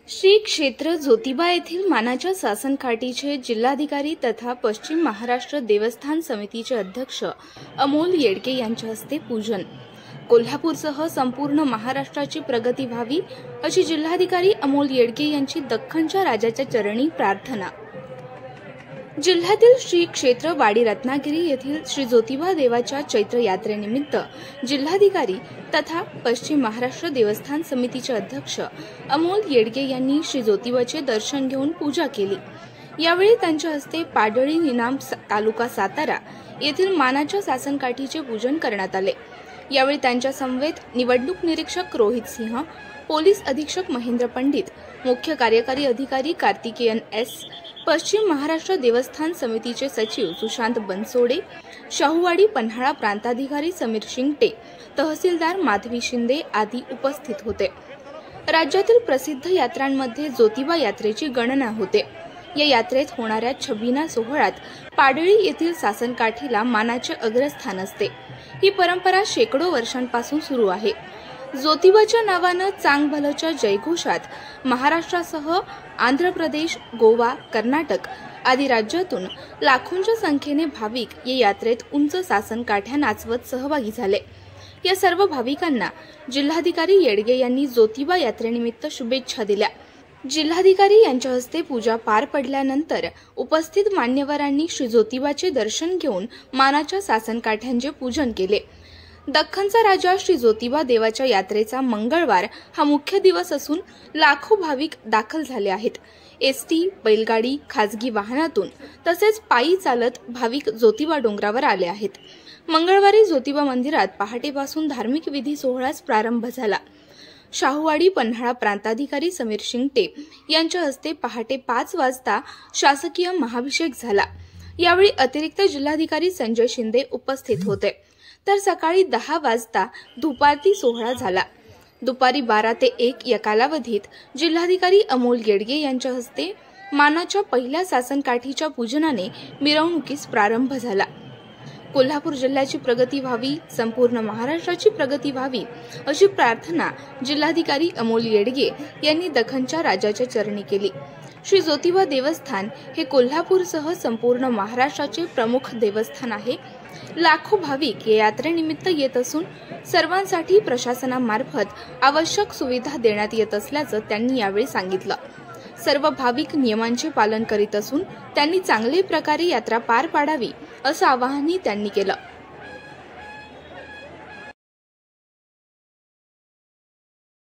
श्री क्षेत्र ज्योतिबा येथील मानाच्या शासनकाठीचे जिल्हाधिकारी तथा पश्चिम महाराष्ट्र देवस्थान समितीचे अध्यक्ष अमोल येडगे यांच्या हस्ते पूजन। कोल्हापूरसह संपूर्ण महाराष्ट्राची प्रगती व्हावी अशी जिल्हाधिकारी अमोल येडगे यांची दख्खनच्या राजाच्या चरणी प्रार्थना। जिल्ह्यातील श्री क्षेत्र वाडी रत्नागिरी येथील श्री ज्योतिबा देवाच्या चैत्र यात्रेनिमित्त जिल्हाधिकारी तथा पश्चिम महाराष्ट्र देवस्थान समितीचे अध्यक्ष अमोल येडगे यांनी श्री ज्योतिबाचे दर्शन घेऊन पूजा केली। यावेळी त्यांच्या हस्ते पाडळी निनाम तालुका सातारा येथील मानाच्या शासनकाठीचे पूजन करण्यात आले। यावेळी त्यांच्या समवेत निवडणूक निरीक्षक रोहित सिंह, पोलीस अधीक्षक महेंद्र पंडित, मुख्य कार्यकारी अधिकारी कार्तिकेयन एस, पश्चिम महाराष्ट्र देवस्थान समितीचे सचिव सुशांत बनसोडे, शाहूवाडी पन्हाळा प्रांताधिकारी समीर शिंगटे, तहसीलदार माधवी शिंदे आदी उपस्थित होते। राज्यातील प्रसिद्ध यात्रांमध्ये ज्योतिबा यात्रेची गणना होते। या यात्रेत होणाऱ्या छबिना सोहळ्यात पाडळी येथील शासनकाठीला मानाचे अग्रस्थान असते। ही परंपरा शेकडो वर्षांपासून सुरू आहे। ज्योतिबाच्या नावाने चांगभलच्या जयघोषात महाराष्ट्रासह आंध्र प्रदेश, गोवा, कर्नाटक आदी राज्यातून लाखोंच्या संख्येने भाविक या यात्रेत उंच शासनकाठ्या नाचवत सहभागी झाले। या सर्व भाविकांना जिल्हाधिकारी येडगे यांनी ज्योतिबा यात्रेनिमित्त शुभेच्छा दिल्या। जिल्हाधिकारी यांच्या हस्ते पूजा पार पडल्यानंतर उपस्थित मान्यवरांनी श्री ज्योतिबाचे दर्शन घेऊन मानाच्या शासनकाठ्यांचे पूजन केले। दख्खनचा राजा श्री ज्योतिबा देवाच्या यात्रेचा मंगळवार हा मुख्य दिवस असून लाखो भाविक दाखल झाले आहेत। एसटी, बैलगाडी, खासगी वाहनातून तसेच पायी चालत भाविक ज्योतिबा डोंगरावर आले आहेत। मंगळवारी ज्योतिबा मंदिरात पहाटेपासून धार्मिक विधी सोहळ्यास प्रारंभ झाला। शाहूवाडी पन्हाळा प्रांताधिकारी समीर शिंगटे यांच्या हस्ते पहाटे 5 वाजता शासकीय महाभिषेक झाला। यावेळी अतिरिक्त जिल्हाधिकारी संजय शिंदे उपस्थित होते, तर सकाळी 10 वाजता धुपारती सोहळा झाला। दुपारी 12 ते 1 या कालावधीत जिल्हाधिकारी अमोल येडगे यांच्या हस्ते मानाच्या पहिल्या शासनकाठीच्या पूजनाने मिरवणुकीस प्रारंभ झाला। कोल्हापूर जिल्ह्याची प्रगती व्हावी, संपूर्ण महाराष्ट्राची प्रगती व्हावी अशी प्रार्थना जिल्हाधिकारी अमोल येडगे यांनी दख्खनच्या राजाच्या चरणी केली। श्री ज्योतिबा देवस्थान हे कोल्हापूरसह संपूर्ण महाराष्ट्राचे प्रमुख देवस्थान आहे। लाखो भाविक या यात्रेनिमित्त येत असून सर्वांसाठी प्रशासनामार्फत आवश्यक सुविधा देण्यात येत असल्याचं त्यांनी यावेळी सांगितलं। सर्व भाविक नियमांचे पालन करीत असून त्यांनी चांगल्या प्रकारे यात्रा पार पाडावी असं आवाहनही त्यांनी केलं।